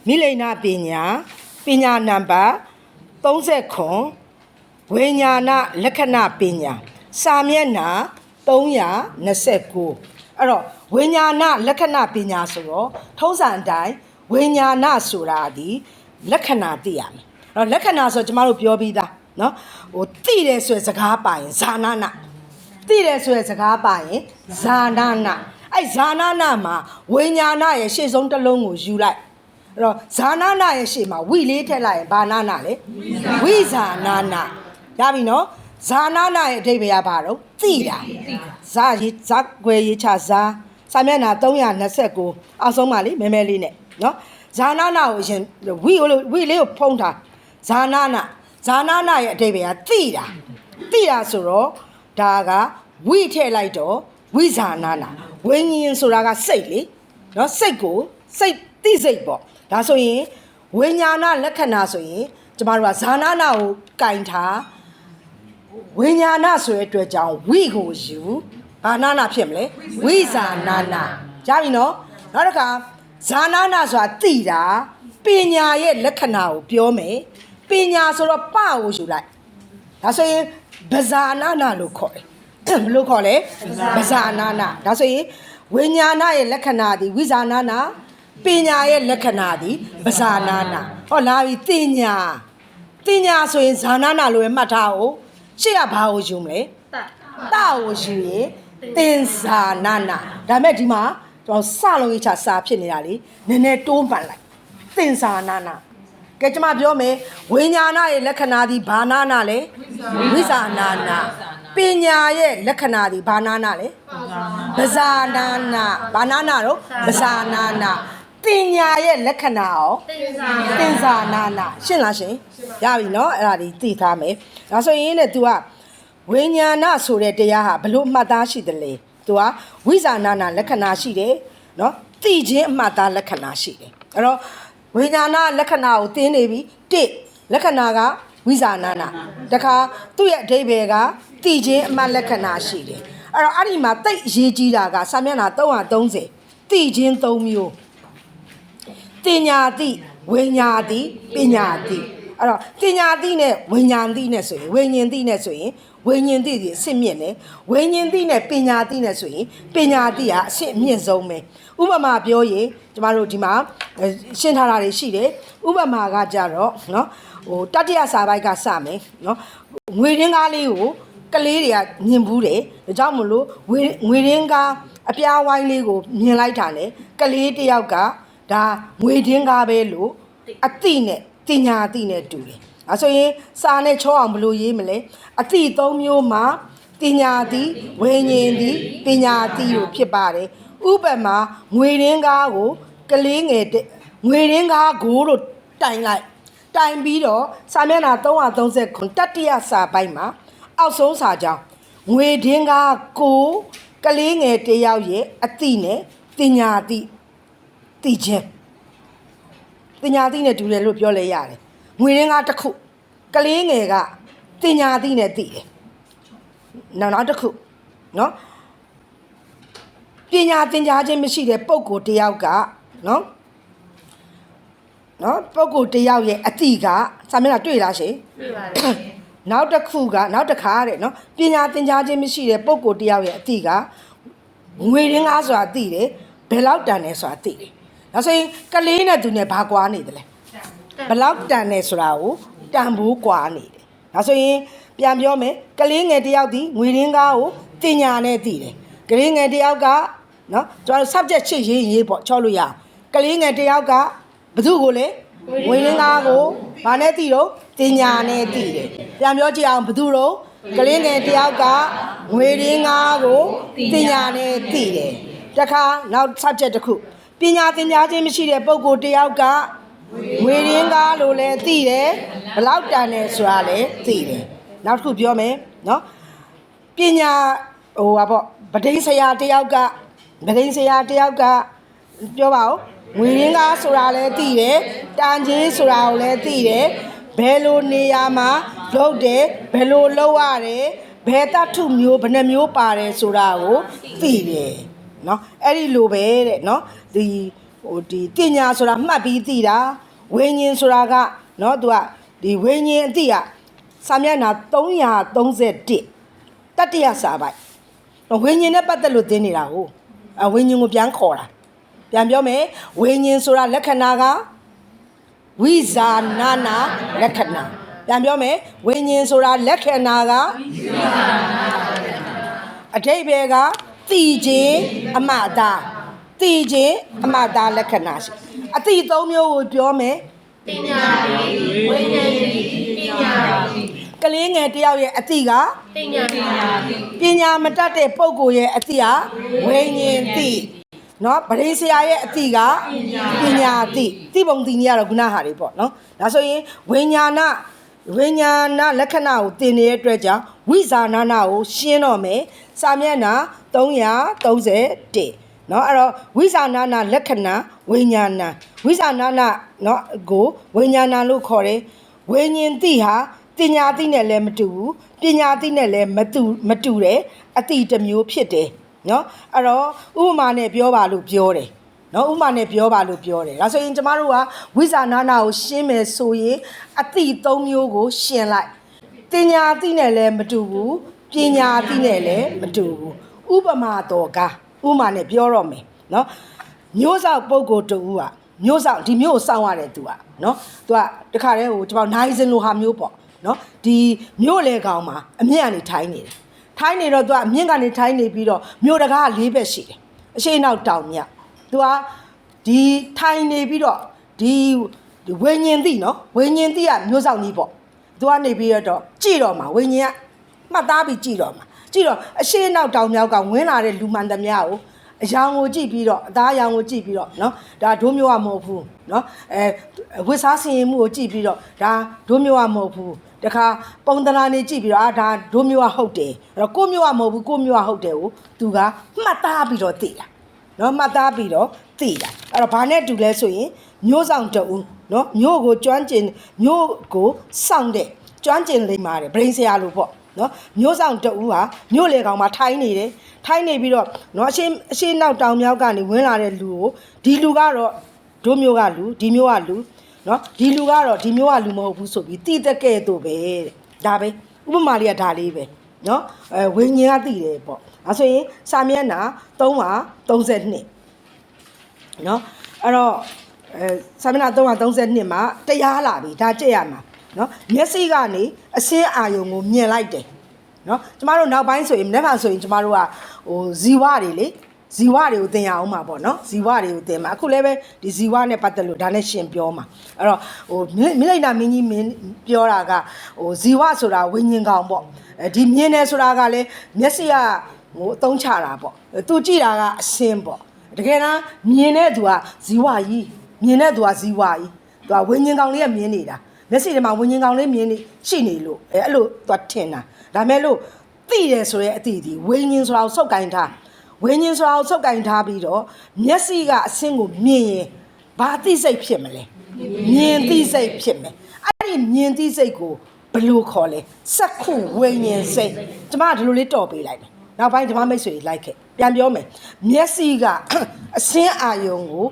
မိလိန်နာပညာနံပါတ်30ဝိညာဏလက္ခဏာပညာစာမျက်နှာ329အဲ့တော့ဝိညာဏလက္ခဏာပညာဆိုတော့ထုံးစံအတိုင်းဝိညာဏဆိုတာဒီလက္ခဏာသိရမယ်အဲ့တော့လက္ခဏာဆိုကျမတို့ပြောပြီးသားနော်ဟိုသိတယ်ဆိုတဲ့စကားပါရင်ဇာနာနာသိတယ်ဆိုတဲ့စကားပါရင်ဇာနာနာအဲ့ဇာနာနာမှာဝိညာဏရဲ့ရှေ့ဆုံးတစ်လုံးကိုယူလိုက်အဲ့တော့ဇာနာနာရဲ့ရှေ့မှာဝိလေးထည့်လိုက်ရင်ဘာနာနာလဲဝိဇာနာနာရပြီနော်ဇာနာနာရဲ့အဓိပ္ပာယ်ကဘာတော့သိတာဇာကွယ်ရေးချဇာစာမျက်နှာ329အောက်ဆုံးပါလေမဲမဲလေးနဲ့နော်ဇာနာနာကိုအရင်ဝိလေးကိုဖုံးထားဇာနာနာရဲ့အဓိပ္ပာယ်ကသိတာဆိုတော့ဒါကဝိထည့်လိုက်တော့ဝိဇာနာနာဝိညာဉ်ဆိုတာကစိတ်လေနော်စိတ်ကိုစိတ်သိစိတ်ပေါ့ဒါဆိုရင်ဝိညာဏလက္ခဏာဆိုရင်ကျမတို့ကဇာနာနာကိုကင်ထားဝိညာဏဆိုတဲ့အတွက်ကြောင့်ဝိကိုယူဘာနာနာဖြစ်မလဲဝိဇာနာနာရပြီနော်နောက်တစ်ခါဇာနာနာဆိုတာသိတာပညာရဲ့လက္ခဏာကိုပြောမယ်ပညာဆိုတော့ပကိုယူလိုက်ဒါဆိုရင်ဗဇာနာနာလို့ခေါ်တယ်ဘယ်လိုခေါ်လဲဗဇာနာနာဒါဆိုရင်ဝိညာဏရဲ့လက္ခဏာဒီဝိဇာနာနာပညာရဲ့လက္ခဏာဒီဗဇာနာနာဟောလာပြီတင်ညာဆိုရင်ဇာနာနာလို့ပဲမှတ်ထားအောင်ရှေ့ကဘာကိုယူမလဲတကိုယူရင်တင်ဇာနာနာဒါမဲ့ဒီမှာကျွန်တော်စလုံးရေးချစာဖြစ်နေတာလေနည်းနည်းတိုးမှန်လိုက်တင်ဇာနာနာကဲကျွန်မပြောမယ်ဝိညာဏရဲ့လက္ခဏာဒီဘာနာနာလဲဝိဇာနာနာပညာရဲ့လက္ခဏာဒီဘာနာနာလဲဗဇာနာနာဘာနာနာတော့ဗဇာနာနာပညာရဲ့လက္ခဏာရောတင်ဇာနာနာရှင်းလားရှင်ရပြီနော်အဲ့ဒါဒီသိထားမယ်ဒါဆိုရင်တဲ့ तू ကဝိညာဏဆိုတဲ့တရားဟာဘလို့မှတ်သားရှိတယ်လဲ तू ကဝိဇာနာနာလက္ခဏာရှိတယ်နော်သိခြင်းအမှတ်သားလက္ခဏာရှိတယ်အဲ့တော့ဝိညာဏလက္ခဏာကိုသင်နေပြီ1လက္ခဏာကဝိဇာနာနာတခါသူ့ရဲ့အဓိပ္ပာယ်ကသိခြင်းအမှတ်လက္ခဏာရှိတယ်အဲ့တော့အဲ့ဒီမှာတိတ်အရေးကြီးတာကစာမျက်နှာ330သိခြင်း3မျိုးတင်ညာတိဝိညာတိပညာတိအဲ့တော့တင်ညာတိနဲ့ဝိညာတိနဲ့ဆိုရင်ဝိညာဉ်တိနဲ့ဆိုရင်ဝိညာဉ်တိကြီးအဆင့်မြင့်တယ်ဝိညာဉ်တိနဲ့ပညာတိနဲ့ဆိုရင်ပညာတိကအဆင့်အမြင့်ဆုံးပဲဥပမာပြောရင်ကျမတို့ဒီမှာရှင်းထားတာတွေရှိတယ်ဥပမာကကြတော့နော်ဟိုတတိယစာပိုက်ကစမယ်နော်ငွေရင်းကားလေးကိုကလေးတွေကမြင်ဘူးတယ်ဒါကြောင့်မလို့ငွေရင်းကားအပြားဝိုင်းလေးကိုမြင်လိုက်တာလေကလေးတယောက်ကဒါငွေတင်းကားပဲလို့အတိနဲ့တင်ညာအတိနဲ့တူတယ်။အဲဆိုရင်စာနဲ့ချောအောင်ဘယ်လိုရေးမလဲ။အတိ၃မျိုးမှာတင်ညာအတိဝိညာဉ်အတိပညာအတိလို့ဖြစ်ပါတယ်။ဥပမာငွေတင်းကားကိုကလေးငယ်ငွေတင်းကားကိုလို့တိုင်လိုက်တိုင်ပြီးတော့စာမျက်နှာ330တတိယစာပိုင်းမှာအောက်ဆုံးစာကြောင်းငွေတင်းကားကိုကလေးငယ်တယောက်ရဲ့အတိနဲ့တင်ညာအတိသိခြင်းပညာသိနဲ့တူတယ်လို့ပြောလဲရတယ်ငွေရင်းကားတစ်ခုကလေးငယ်ကပညာသိနဲ့သိတယ်နောက်တစ်ခုနော်ပညာသင်ကြားခြင်းမရှိတဲ့ပုဂ္ဂိုလ်တယောက်ကနော်ပုဂ္ဂိုလ်တယောက်ရဲ့အတိကစာမျက်နှာတွေ့လားရှင်တွေ့ပါတယ်နောက်တစ်ခုကနောက်တစ်ခါတဲ့နော်ပညာသင်ကြားခြင်းမရှိတဲ့ပုဂ္ဂိုလ်တယောက်ရဲ့အတိကငွေရင်းကားဆိုတာသိတယ်ဘယ်လောက်တန်တယ်ဆိုတာသိတယ်ဒါဆိုရင်ကလေးနဲ့သူနဲ့ဘာကွာနေတယ်လဲဘလောက်တန်တယ်ဆိုတာကိုတန်ဖိုးကွာနေတယ်ဒါဆိုရင်ပြန်ပြောမယ်ကလေးငယ်တယောက်ဒီငွေရင်းကားကိုတင်ညာနဲ့သိတယ်ကလေးငယ်တယောက်ကနော်ကျွန်တော် subject ချစ်ရေးပေါ့ချောလို့ရကလေးငယ်တယောက်ကဘသူ့ကိုလဲငွေရင်းကားကိုဘာနဲ့သိတော့တင်ညာနဲ့သိတယ်ပြန်ပြောကြည့်အောင်ဘသူတော့ကလေးငယ်တယောက်ကငွေရင်းကားကိုတင်ညာနဲ့သိတယ်တခါနောက် subject တစ်ခုပညာသင်ကြားခြင်းမရှိတဲ့ပုဂ္ဂိုလ်တယောက်ကငွေရင်းကားလို့လည်းသိတယ်ဘလောက်တန်တယ်ဆိုတာလည်းသိတယ်နောက်တစ်ခုပြောမယ်နော်ပညာဟိုပါပေါ့ဗဒိန်းဆရာတယောက်ကပြောပါဦးငွေရင်းကားဆိုတာလည်းသိတယ်တန်ကြီးဆိုတာကိုလည်းသိတယ်ဘယ်လိုနေရာမှာလုပ်တယ်ဘယ်လိုလုပ်ရတယ်ဘယ်တထုမျိုးဘယ်နှမျိုးပါတယ်ဆိုတာကိုသိတယ်နော်အဲ့ဒီလိုပဲတဲ့နော်ဒီ ဟိုဒီတင်ညာဆိုတာမှတ်ပြီးသိတာဝိညာဉ်ဆိုတာကနော်သူကဒီဝိညာဉ်အတိကစာမျက်နှာ331တတိယစာပိုက်ဝိညာဉ်နဲ့ပတ်သက်လို့သင်နေတာဟုတ်ဝိညာဉ်ကိုပြန်ခေါ်တာပြန်ပြောမယ်ဝိညာဉ်ဆိုတာလက္ခဏာကဝိဇာနာနာလက္ခဏာပြန်ပြောမယ်ဝိညာဉ်ဆိုတာလက္ခဏာကအဓိပ္ပာယ်ကသိခြင်းအမှတ်အသားသိခြင်းအမှတ်အသားလက္ခဏာရှိအတိ၃မျိုးကိုပြောမယ်ပညာဝိညာဉ်ပညာကလေးငယ်တယောက်ရဲ့အတိကပညာမတတ်တဲ့ပုဂ္ဂိုလ်ရဲ့အတိကဝိညာဉ်တိနော်ဗရိဆရာရဲ့အတိကပညာတိပုံတိနေရတော့ခုနဟာတွေပေါ့နော်ဒါဆိုရင်ဝိညာဏလက္ခဏာကိုသင်နေတဲ့အတွက်ကြောင့်ဝိဇာနာနာကိုရှင်းတော့မယ်စာမျက်နှာ331နော်အဲ့တော့ဝိဇာနာနာလက္ခဏာဝိညာဏဝိဇာနာနာနော်ကိုဝိညာဏလို့ခေါ်တယ်ဝိညာဉ်တိဟာပညာတိနဲ့လည်းမတူဘူးပညာတိနဲ့လည်းမတူတဲ့အတိတစ်မျိုးဖြစ်တယ်နော်အဲ့တော့ဥပမာနဲ့ပြောပါလို့ပြောတယ်နော်ဥပမာနဲ့ပြောပါလို့ပြောတယ်ဒါဆိုရင်ကျမတို့ကဝိဇာနာနာကိုရှင်းမယ်ဆိုရင်အတိ၃မျိုးကိုရှင်းလိုက်ပညာတိနဲ့လည်းမတူဘူးပညာတိနဲ့လည်းမတူဘူးဥပမာတော်ကဥပမာနဲ့ပြောတော့မယ်နော်မျိုးစောက်ပုဂ္ဂိုလ်တူကမျိုးစောက်ဒီမျိုးကိုစောင့်ရတယ်သူကနော်သူကတခါတည်းဟိုကျွန်တော်နိုင်စင်လိုဟာမျိုးပေါ့နော်ဒီမျိုးလေကောင်မှာအမြင့်ကနေထိုင်းနေတယ်ထိုင်းနေတော့သူကအမြင့်ကနေထိုင်းနေပြီးတော့မျိုးတကား၄ဘက်ရှိတယ်အရှိနောက်တောင်မြတ်သူကဒီထိုင်းနေပြီးတော့ဒီဝိညာဉ်တိနော်ဝိညာဉ်တိကမျိုးစောက်ကြီးပေါ့သူကနေပြီးတော့ကြည့်တော့မှာဝိညာဉ်ကမှတ်သားပြီးကြည့်တော့မှာကြည့်တော့အရှိနောက်တောင်မြောက်ကဝင်လာတဲ့လူမှန်သမျှကိုအယောင်ကိုကြည့်ပြီးတော့အသားအယောင်ကိုကြည့်ပြီးတော့နော်ဒါဒိုးမျိုးကမဟုတ်ဘူးနော်ဝစ်စားဆင်ရင်မှုကိုကြည့်ပြီးတော့ဒါဒိုးမျိုးကမဟုတ်ဘူးတခါပုံသဏ္ဍာန်နေကြည့်ပြီးတော့ဒါဒိုးမျိုးကဟုတ်တယ်အဲ့တော့ကိုမျိုးကမဟုတ်ဘူးကိုမျိုးကဟုတ်တယ်ကိုသူကမှတ်သားပြီးတော့သိတာနော်မှတ်သားပြီးတော့သိတာအဲ့တော့ဘာနဲ့တူလဲဆိုရင်မျိုးဆောင်တူနော်မျိုးကိုကျွမ်းကျင်မျိုးကိုစောင့်တဲ့ကျွမ်းကျင်လိမ့်ပါတယ်ဗရိန်ဆရာလို့ပေါ့နော်မျိုးဆောင်တူဟာမျိုးလေကောင်မှာထိုင်းနေတယ်ထိုင်းနေပြီးတော့နော်အရှင်းနောက်တောင်မြောက်ကနေဝင်လာတဲ့လူကိုဒီလူကတော့ဒိုးမျိုးကလူဒီမျိုးကလူနော်ဒီလူကတော့ဒီမျိုးကလူမဟုတ်ဘူးဆိုပြီးတိတက်ကဲ့သို့ပဲတဲ့ဒါပဲဥပမာလေးကဒါလေးပဲနော်ဝိညာဉ်ကသိတယ်ပေါ့အဲဆိုရင်စာမျက်နှာ332နော်အဲ့တော့စာမျက်နှာ332မှာတရားလာပြီဒါကြည့်ရမှာနော်မျက်စိကနေအစင်းအာယုံကိုမြင်လိုက်တယ်နော်ကျမတို့နောက်ပိုင်းဆိုရင်လက်ဖန်ဆိုရင်ကျမတို့ကဟိုဇီဝတွေလေဇီဝတွေကိုသင်ရအောင်မှာပေါ့နော်ဇီဝတွေကိုသင်မှာအခုလည်းပဲဒီဇီဝနဲ့ပတ်သက်လို့ဒါနဲ့ရှင်ပြောမှာအဲ့တော့ဟိုမိလိုက်တာမင်းကြီးမင်းပြောတာကဟိုဇီဝဆိုတာဝိညာဉ်ကောင်ပေါ့ဒီမြင်တယ်ဆိုတာကလည်းမျက်စိကဟိုအသုံးချတာပေါ့သူကြည့်တာကအစင်းပေါ့တကယ်တမ်းမြင်တဲ့သူကဇီဝကြီးမြင်တဲ့သူကဇီဝကြီးသူကဝိညာဉ်ကောင်လေးကမြင်နေတာမျက်စိထဲမှာဝိညာဉ်ကောင်လေးမြင်နေရှိနေလို့အဲ့လိုသူထင်တာဒါမဲ့လို့သိတယ်ဆိုရဲအတိဒီဝိညာဉ်ဆိုတာကိုစုပ်ကင်ထားဝိညာဉ်ဆိုတာကိုစုပ်ကင်ထားပြီးတော့မျက်စိကအဆင်းကိုမြင်ရင်ဘာသိစိတ်ဖြစ်မလဲမြင်သိစိတ်ဖြစ်မယ်အဲ့ဒီမြင်သိစိတ်ကိုဘယ်လိုခေါ်လဲစက္ခုဝိညာဉ်စိတ်ကျမကဒီလိုလေးတော်ပေးလိုက်တယ်နောက်ပိုင်းဓမ္မမိတ်ဆွေလိုက်ခဲ့ပြန်ပြောမယ်မျက်စိကအဆင်းအာယုံကို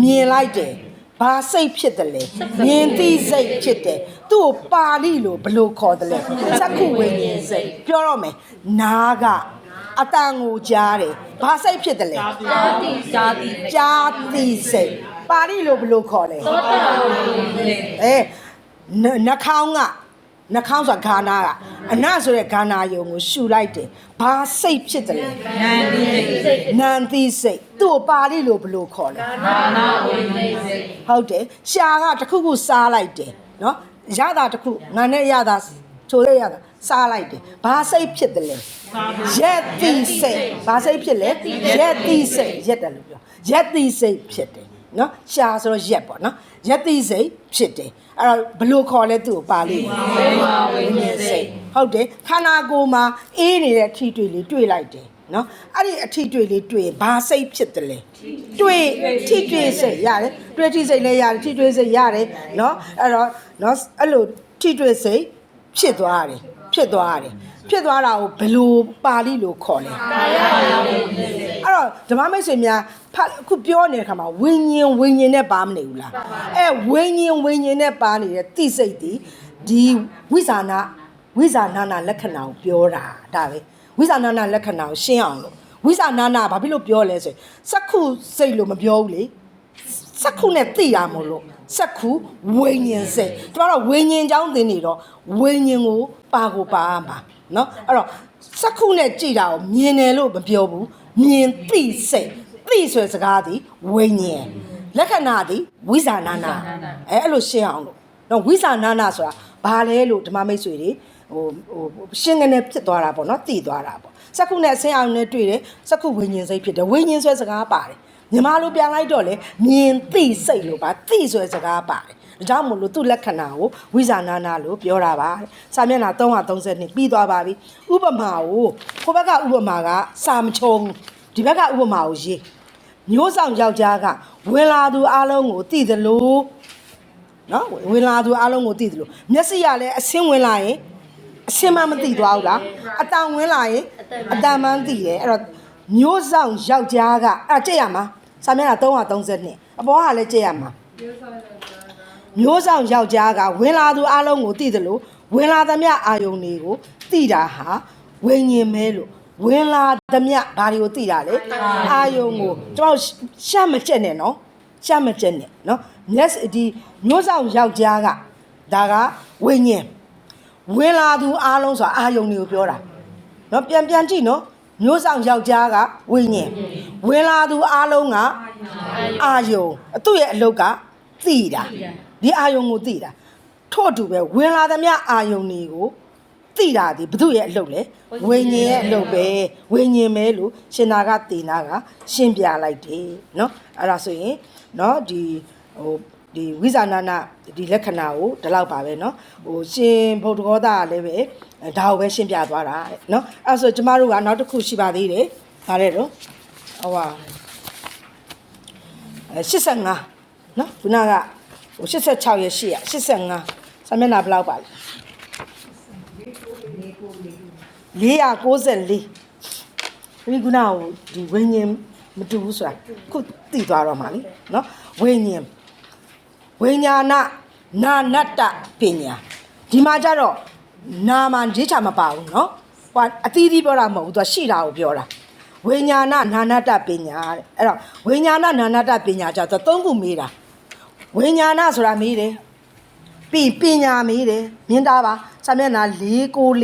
မြင်လိုက်တယ်ဘာစိတ်ဖြစ်တယ်လဲမြင်သိစိတ်ဖြစ်တယ်သူ့ကိုပါဠိလိုဘယ်လိုခေါ်တယ်လဲစက္ခုဝိညာဉ်စိတ်ပြောတော့မယ်နားကအတန်ကိုကြားတယ်ဘာစိတ်ဖြစ်တယ်လဲကြားသိစိတ်ပါဠိလိုဘယ်လိုခေါ်လဲသောတာပန်နှာခေါင်းဆိုတာဂါနာကအနဆိုတဲ့ဂါနာယုံကိုရှူလိုက်တယ်ဘာစိတ်ဖြစ်တယ်လဲနန္တိစိတ်သူ့ကိုပါဠိလိုဘယ်လိုခေါ်လဲဂါနာဝိညာဉ်စိတ်ဟုတ်တယ်ရှာကတခုခုစားလိုက်တယ်နော်ရတာတခုငါနဲ့ရတာဆိုရတာစားလိုက်တယ်ဘာစိတ်ဖြစ်တယ်လဲရက်တိစိတ်ဘာစိတ်ဖြစ်လဲရက်တိစိတ်ရက်တယ်လို့ပြောရက်တိစိတ်ဖြစ်တယ်နော်ရှာဆိုတော့ရက်ပေါ့နော်ရက်တိစိတ်ဖြစ်တယ်အဲ့တော့ဘယ်လိုခေါ်လဲသူ့ကိုပါဠိဝိညာဉ်စိတ်ဟုတ်တယ်ခန္ဓာကိုယ်မှာအေးနေတဲ့အထီးတွေလေးတွေ့လိုက်တယ်နော်အဲ့ဒီအထီးတွေလေးတွေ့ရင်ဘာစိတ်ဖြစ်တယ်လဲတွေ့ထီးတွေ့စိတ်ရတယ်တွေ့ထီးစိတ်လည်းရတယ်ထီးတွေ့စိတ်ရတယ်နော်အဲ့တော့နော်အဲ့လိုထီးတွေ့စိတ်ဖြစ်သွားတာကိုဘယ်လိုပါဠိလိုခေါ်လဲကာယဝိညာဉ်စိတ် အဲ့တော့ဓမ္မမိတ်ဆွေများအခုပြောနေတဲ့ခါမှာဝိညာဉ်နဲ့ပါမနေဘူးလားဝိညာဉ်နဲ့ပါနေတဲ့တိစိတ်ဒီဝိဇာနာလက္ခဏာကိုပြောတာဒါပဲဝိဇာနာလက္ခဏာကိုရှင်းအောင်လို့ဝိဇာနာဘာဖြစ်လို့ပြောလဲဆိုရင်စက္ခုစိတ်လို့မပြောဘူးလေစက္ခုနဲ့သိရမို့လို့စက္ခုဝိညာဉ်စိတ်ကျမတို့ဝိညာဉ်ကြောင်းသင်နေတော့ဝိညာဉ်ကိုပါမှာနော်အဲ့တော့စက္ခုနဲ့ကြည်တာကိုမြင်တယ်လို့မပြောဘူးမြင်သိစိတ်သိဆိုတဲ့စကားသည်ဝိညာဉ်လက္ခဏာသည်ဝိဇာနာအဲ့လိုရှင်းအောင်လို့နော်ဝိဇာနာဆိုတာဘာလဲလို့ဓမ္မမိတ်ဆွေတွေရှင်းကနေဖြစ်သွားတာပေါ့နော်သိသွားတာပေါ့စက္ခုနဲ့အစင်းအောင်နဲ့တွေ့တယ်စက္ခုဝိညာဉ်စိတ်ဖြစ်တယ်ဝိညာဉ်ဆိုတဲ့စကားပါတယ်မြန်မာလိုပြန်လိုက်တော့လေမြင်သိစိတ်လို့ပါသိဆိုတဲ့စကားပါတယ်ဒါကြောင့်မို့လို့သူ့လက္ခဏာကိုဝိဇာနာလို့ပြောတာပါစာမျက်နှာ332ပြီးသွားပါပြီဥပမာကိုကိုဘက်ကဥပမာကစာမချုံဒီဘက်ကဥပမာကိုရေးမျိုးဆောင်ယောက်ျားကဝင်လာသူအလုံးကိုသိသလိုနော်ဝင်လာသူအလုံးကိုသိသလိုမျက်စိကလည်းအဆင်းဝင်လာရင်အဆင်းမသိသွားဘူးလားအတန်ဝင်လာရင်အတန်မှန်းသိတယ်အဲ့တော့မျိုးဆောင်ယောက်ျားကအဲ့ကြည့်ရမှာစာမျက်နှာ332အပေါ်ကလည်းကြည့်ရမှာမျိုးဆောင်ယောက်ျားကဝင်လာသူအလုံးကိုသိသလိုဝင်လာသမျှအာယုန်တွေကိုသိတာဟာဝိညာဉ်မဲလို့ဝင်လာသမျှဘာတွေကိုသိတာလဲအာယုန်ကိုကျွန်တော်ရှက်မကျက်နဲ့နော်ရှက်မကျက်နဲ့နော်မျက်ဒီမျိုးဆောင်ယောက်ျားကဒါကဝိညာဉ်ဝင်လာသူအားလုံးဆိုတာအာယုန်တွေကိုပြောတာနော်ပြန်ကြည့်နော်မျိုးဆောင်ယောက်ျားကဝိညာဉ်ဝင်လာသူအားလုံးကအာယုန်သူ့ရဲ့အလုပ်ကသိတာဒီအာယုန်ကိုသိတာထို့အတူပဲဝင်လာသမျှအာယုန်တွေကိုသိတာဒီဘု து ရဲ့အလုပ်လဲဝိညာဉ်ရဲ့အလုပ်ပဲဝိညာဉ်ပဲလို့ရှင်နာကတေနာကရှင်းပြလိုက်တယ်နော်အဲ့ဒါဆိုရင်နော်ဒီဝိဇာနာဒီလက္ခဏာကိုဒီလောက်ပါပဲเนาะရှင်ဗုဒ္ဓဂောသားကလည်းပဲဒါကိုပဲရှင်းပြသွားတာတဲ့เนาะအဲ့ဆိုကျမတို့ကနောက်တစ်ခုရှိပါသေးတယ်ဗါတဲ့တော့ဟို85เนาะခုနက86ရဲ့ရှိရ85စာမျက်နှာဘယ်လောက်ပါလဲ494ဒီခုနကဒီဝိညာဉ်မတူဘူးဆိုတာခုသိသွားတော့မှာလीเนาะဝိညာဉ်ဝိညာဏနာနတ္တပညာဒီမှာကျတော့နာမရေးချမပါဘူးเนาะဟိုအသီးသီးပြောတာမဟုတ်ဘူးသူကရှိတာကိုပြောတာဝိညာဏနာနတ္တပညာတဲ့အဲ့တော့ဝိညာဏနာနတ္တပညာကျတော့သုံးခုမေးတာဝိညာဏဆိုတာမေးတယ်ပြီးပညာမေးတယ်မြင်တာပါစာမျက်နှာ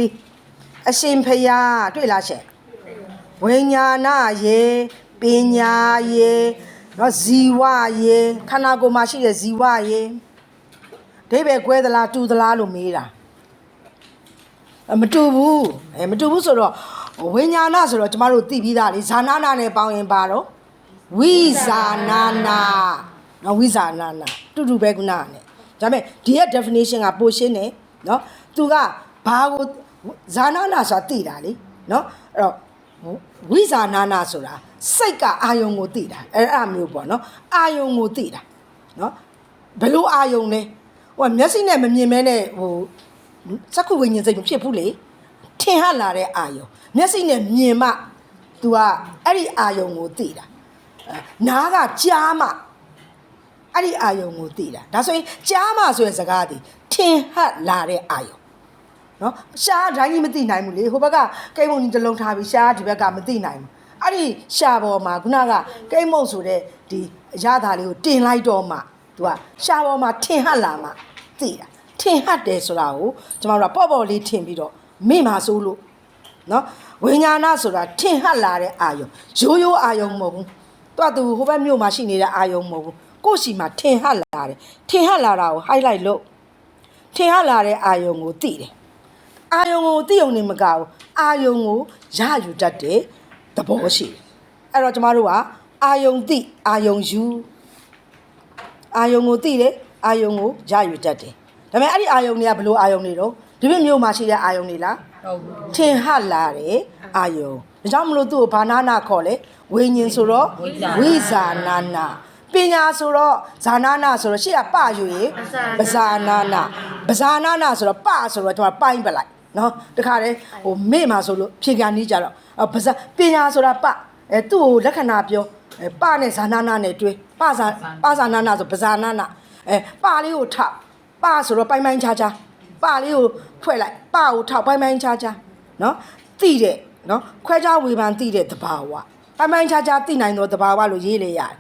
494အရှင်ဖျားတွေ့လားရှင်ဝိညာဏရေပညာရေနော်ဇီဝရေခန္ဓာကိုယ်မှာရှိတဲ့ဇီဝရေဒိဗေကွဲသလားတူသလားလို့မေးတာမတူဘူးမတူဘူးဆိုတော့ဝိညာဏဆိုတော့ကျမတို့သိပြီးသားလေဇာနာနာနဲ့ပေါင်းရင်ပါတော့ဝိဇာနာနာနော်ဝိဇာနာနာတူပဲခုနကနဲ့ဒါပေမဲ့ဒီရဲ့ definition ကပိုရှင်းတယ်နော်သူကဘာကိုဇာနာနာဆိုတာသိတာလေနော်အဲ့တော့ဝိဇာနာနာဆိုတာစိတ်ကအာယုံကိုသိတာအဲ့အမျိုးပေါ့နော်အာယုံကိုသိတာနော်ဘယ်လိုအာယုံလဲဟိုမျက်စိနဲ့မမြင်မဲနဲ့စက္ခုဝိညာဉ်စိတ်မဖြစ်ဘူးလေထင်ဟလာတဲ့အာယုံမျက်စိနဲ့မြင်မှ तू ကအဲ့ဒီအာယုံကိုသိတာနားကကြားမှအဲ့ဒီအာယုံကိုသိတာဒါဆိုရင်ကြားမှဆိုတဲ့စကားဒီထင်ဟလာတဲ့အာယုံနော်ရှားတိုင်းကြီးမသိနိုင်ဘူးလေဟိုဘက်ကကိမုံကြီးတစ်လုံးထားပြီးရှားဒီဘက်ကမသိနိုင်ဘူးအဲ့ဒီရှားပေါ်မှာခုနကကိမုံဆိုတဲ့ဒီအရသာလေးကိုတင်လိုက်တော့မှ तू ကရှားပေါ်မှာထင်ဟလာမှသိတာထင်ဟတယ်ဆိုတာကိုကျွန်တော်တို့ကပေါ့လေးထင်ပြီးတော့မေ့မှာစိုးလို့နော်ဝိညာဏဆိုတာထင်ဟလာတဲ့အာယုံရိုးအာယုံမဟုတ်ဘူးသူဟိုဘက်မြို့မှာရှိနေတဲ့အာယုံမဟုတ်ဘူးကိုယ့်ရှိမှာထင်ဟလာတယ်ထင်ဟလာတာကို highlight လုပ်ထင်ဟလာတဲ့အာယုံကိုသိတယ်အာယုံကိုသိုံနေမကဘူးအာယုံကိုရယူတတ်တဲ့သဘောရှိတယ်အဲ့တော့ကျမတို့ကအာယုံသိအာယုံယူအာယုံကိုသိတယ်အာယုံကိုရယူတတ်တယ်ဒါပေမဲ့အဲ့ဒီအာယုံတွေကဘယ်လိုအာယုံတွေတော့ဒီပြမျိုးမှာရှိတဲ့အာယုံတွေလားဟုတ်ဘူးထင်ဟလာတဲ့အာယုံဒါကြောင့်မလို့သူ့ကိုဘာနာနာခေါ်လဲဝိညာဉ်ဆိုတော့ဝိဇာနာနာပညာဆိုတော့ဇာနာနာဆိုတော့ရှေ့ကပယူရေပဇာနာနာပဇာနာနာဆိုတော့ပဆိုတော့ကျွန်တော်ပိုင်းပလိုက်နော်တခါတည်းဟိုမေ့မှာဆိုလို့ဖြေကန်ကြီးကြတော့ပဇာပညာဆိုတာပ သူ့ကိုလက္ခဏာပြောပနဲ့ဇာနာနာနဲ့တွဲပဇာနာနာဆိုပဇာနာနာပလေးကိုထောက်ပဆိုတော့ပိုင်းခြားခြားပလေးကိုဖွဲ့လိုက်ပကိုထောက်ပိုင်းခြားခြားနော်သိတဲ့နော်ခွဲခြားဝေဖန်သိတဲ့သဘာဝပိုင်းခြားခြားသိနိုင်တော့သဘာဝလို့ရေးလေရတယ်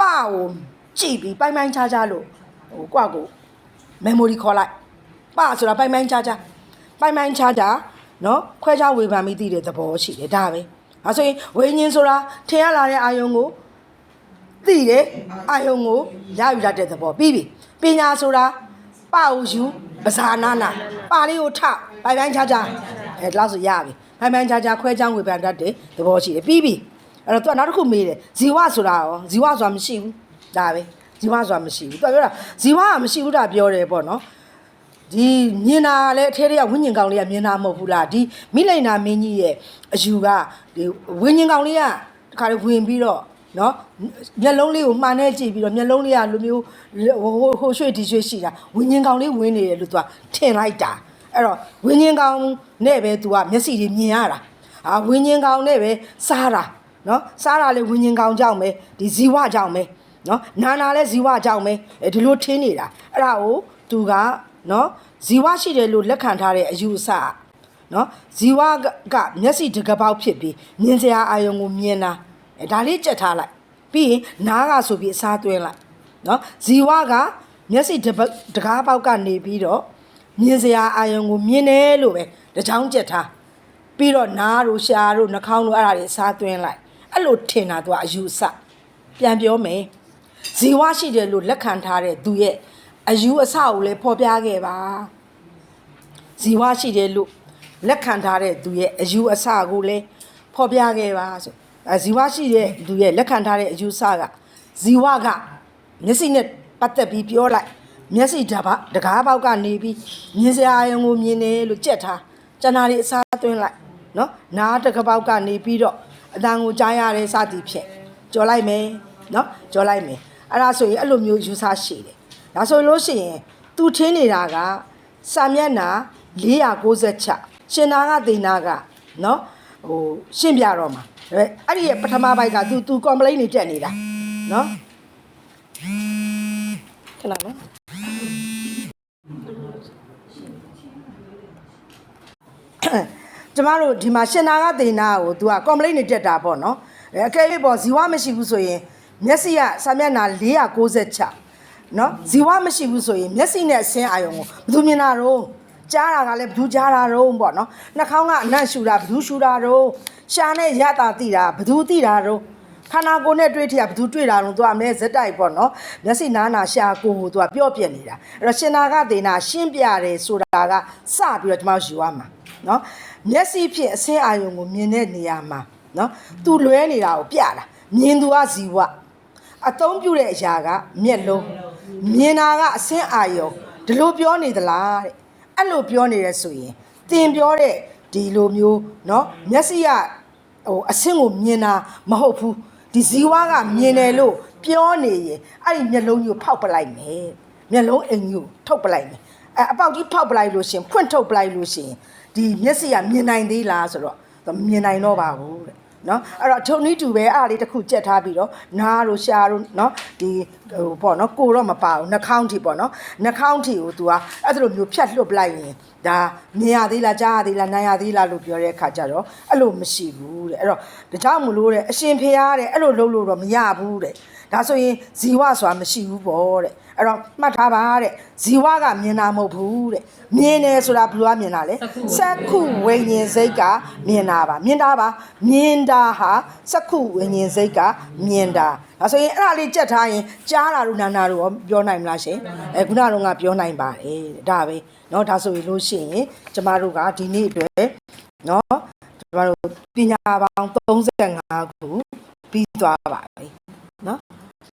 ပကိုကြည့်ပြီးပိုင်းခြားခြားလို့ကွာကို memory ခေါ်လိုက်ပဆိုတာပိုင်းခြားခြားနော်ခွဲခြားဝေဖန်ပြီးသိတဲ့သဘောရှိတယ်ဒါပဲအဲဆိုရင်ဝိညာဉ်ဆိုတာထင်ရလာတဲ့အာယုံကိုသိတယ်အာယုံကိုရယူရတဲ့သဘောပြီးပြီပညာဆိုတာပကိုယူပဇာနာနာပလေးကိုထပိုင်းခြားခြားဒီလောက်ဆိုရပြီပိုင်းခြားခြားခွဲခြားဝေဖန်တတ်တဲ့သဘောရှိတယ်ပြီးပြီအဲ့တော့သူကနောက်တစ်ခုမေးတယ်ဇီဝဆိုတာရောဇီဝဆိုတာမရှိဘူးဒါပဲဇီဝဆိုတာမရှိဘူးသူကပြောတာဇီဝကမရှိဘူးတာပြောတယ်ပေါ့နော်ဒီမြင်တာလည်းအထဲတွေကဝိညာဉ်ကောင်လေးကမြင်တာမဟုတ်ဘူးလားဒီမိလိန်နာမင်းကြီးရဲ့အယူကဒီဝိညာဉ်ကောင်လေးကတခါလေဝင်ပြီးတော့နော်မျက်လုံးလေးကိုမှန်နေကြည့်ပြီးတော့မျက်လုံးလေးကလိုမျိုးဟိုရွှေ့ဒီရွှေ့ရှိတာဝိညာဉ်ကောင်လေးဝင်နေတယ်လို့သူကထင်လိုက်တာအဲ့တော့ဝိညာဉ်ကောင်နဲ့ပဲသူကမျက်စိတွေမြင်ရတာဝိညာဉ်ကောင်နဲ့ပဲစားတာနော်စားတာလေဝိညာဉ်ကောင်ကြောင့်ပဲဒီဇီဝကြောင့်ပဲနော်နာနာလဲဇီဝကြောင့်ပဲဒီလိုထင်းနေတာအဲ့ဒါကိုသူကနော်ဇီဝရှိတယ်လို့လက်ခံထားတဲ့အယူအဆနော်ဇီဝကမျက်စိတကပေါက်ဖြစ်ပြီးမြင်စရာအာယုံကိုမြင်တာဒါလေးကြက်ထားလိုက်ပြီးရင်နားကဆိုပြီးအစားသွင်းလိုက်နော်ဇီဝကမျက်စိတကားပေါက်ကနေပြီးတော့မြင်စရာအာယုံကိုမြင်တယ်လို့ပဲတချောင်းကြက်ထားပြီးတော့နားတို့ရှာတို့နှာခေါင်းတို့အဲ့ဒါတွေအစားသွင်းလိုက်အဲ့လိုထင်တာသူကအယူအဆပြန်ပြောမယ်ဇီဝရှိတယ်လို့လက်ခံထားတဲ့သူရဲ့အယူအဆကိုလည်းဖော်ပြခဲ့ပါဇီဝရှိတယ်လို့လက်ခံထားတဲ့သူရဲ့အယူအဆကိုလည်းဖော်ပြခဲ့ပါဆိုဇီဝရှိတဲ့သူရဲ့လက်ခံထားတဲ့အယူအဆကဇီဝကမျက်စိနဲ့ပတ်သက်ပြီးပြောလိုက်မျက်စိတကားပေါက်ကနေပြီးမြင်စရာအယုံကိုမြင်တယ်လို့ကြက်ထားကျန်တာတွေအစားသွင်းလိုက်နော်နားတကားပေါက်ကနေပြီးတော့အတန်ကိုကြားရတဲ့စသည်ဖြင့်ကြော်လိုက်မယ်နော်ကြော်လိုက်မယ်အဲ့ဒါဆိုရင်အဲ့လိုမျိုးယူဆရှိတယ်ဒါဆိုလို့ရှိရင်သူထင်းနေတာကစာမျက်နှာ496ရှင်နာကဒေနာကနော်ရှင်းပြတော့မှာအဲ့ဒီရဲ့ပထမပိုက်ကသူ complaint နေတက်နေတာနော်ခဏနော်ကျမတို့ဒီမှာရှင်နာကဒေနာကို तू က complaint နေတက်တာပေါ့နော်အကယ်၍ပေါ့ဇီဝမရှိဘူးဆိုရင်မျက်စိကစာမျက်နှာ496နော်ဇီဝမရှိဘူးဆိုရင်မျက်စိနဲ့အဆင်းအာရုံကိုဘယ်သူမြင်တာတော့ကြားတာကလည်းဘယ်သူကြားတာတော့ပေါ့နော်နှာခေါင်းကအနံ့ရှူတာဘယ်သူရှူတာတော့ရှာနဲ့ရတာသိတာဘယ်သူသိတာတော့ခန္ဓာကိုယ်နဲ့တွေ့ထရဘယ်သူတွေ့တာတော့သူကအမဲဇက်တိုက်ပေါ့နော်မျက်စိနားနာရှာကိုသူကပြော့ပြက်နေတာအဲ့တော့ရှင်နာကဒေနာရှင်းပြတယ်ဆိုတာကစပြီးတော့ကျွန်မယူရမှာနော်မျက်စိဖြင့်အဆင်းအာရုံကိုမြင်တဲ့နေရာမှာနော်သူလွဲနေတာကိုပြတာမြင်သူကဇီဝအသုံးပြုတဲ့အရာကမျက်လုံးမြင်တာကအဆင်းအာယုံဒီလိုပြောနေသလားတဲ့အဲ့လိုပြောနေရဲဆိုရင်သင်ပြောတဲ့ဒီလိုမျိုးเนาะမျက်စိကအဆင်းကိုမြင်တာမဟုတ်ဘူးဒီဇီဝကမြင်တယ်လို့ပြောနေရင်အဲ့ဒီမျက်လုံးကြီးကိုဖောက်ပလိုက်မယ်မျက်လုံးအိမ်ကြီးကိုထုတ်ပလိုက်မယ်အပေါက်ကြီးဖောက်ပလိုက်လို့ရှင်ဖွင့်ထုတ်ပလိုက်လို့ရှင်ဒီမျက်စိကမြင်နိုင်သေးလားဆိုတော့မြင်နိုင်တော့ပါဘူးတဲ့နော်အဲ့တော့ထုံနီးတူပဲအားလေးတစ်ခုကြက်ထားပြီးတော့နားတို့ရှာတို့နော်ဒီပေါ့နော်ကိုတော့မပါဘူးနှာခေါင်းထီပေါ့နော်နှာခေါင်းထီကို तू ကအဲ့လိုမျိုးဖြတ်လွတ်ပလိုက်ရင်ဒါမြင်ရသေးလားကြားရသေးလားနားရသေးလားလို့ပြောတဲ့အခါကျတော့အဲ့လိုမရှိဘူးတဲ့အဲ့တော့ဒါကြောင့်မလို့တဲ့အရှင်ဖေရားတဲ့အဲ့လိုလုပ်လို့တော့မရဘူးတဲ့ဒါဆိုရင်ဇီဝဆိုတာမရှိဘူးပေါ့တဲ့အဲ့တော့မှတ်ထားပါတဲ့ဇီဝကမြင်တာမဟုတ်ဘူးတဲ့မြင်တယ်ဆိုတာဘယ်လိုကမြင်တာလဲစက္ခုဝိညာဉ်စိတ်ကမြင်တာပါမြင်တာဟာစက္ခုဝိညာဉ်စိတ်ကမြင်တာဒါဆိုရင်အဲ့ဒါလေးကြက်ထားရင်ကြားတာတို့နာနာတို့ရောပြောနိုင်မလားရှင်ခုနကတော့ငါပြောနိုင်ပါတယ်ဒါပဲเนาะဒါဆိုရင်လို့ရှိရင်ကျမတို့ကဒီနေ့အတွက်เนาะကျမတို့ပညာပေါင်း35ခုပြီးသွားပါပြီเนาะ